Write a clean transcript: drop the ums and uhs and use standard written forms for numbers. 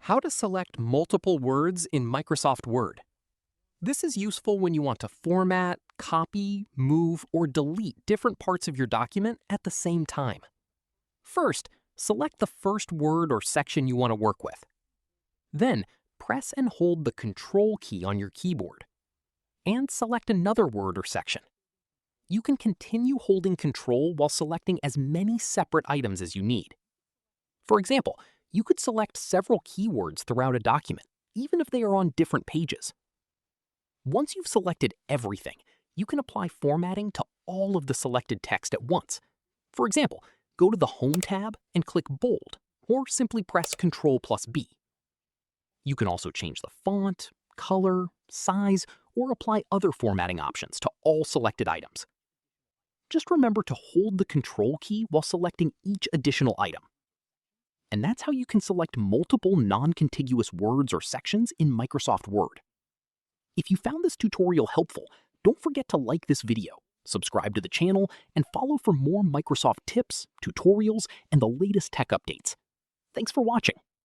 How to select multiple words in Microsoft Word. This is useful when you want to format, copy, move, or delete different parts of your document at the same time. First, select the first word or section you want to work with. Then, press and hold the Control key on your keyboard. And select another word or section. You can continue holding Control while selecting as many separate items as you need. For example, you could select several keywords throughout a document, even if they are on different pages. Once you've selected everything, you can apply formatting to all of the selected text at once. For example, go to the Home tab and click Bold, or simply press Ctrl+B. You can also change the font, color, size, or apply other formatting options to all selected items. Just remember to hold the Control key while selecting each additional item. And that's how you can select multiple non-contiguous words or sections in Microsoft Word. If you found this tutorial helpful, don't forget to like this video, subscribe to the channel, and follow for more Microsoft tips, tutorials, and the latest tech updates. Thanks for watching.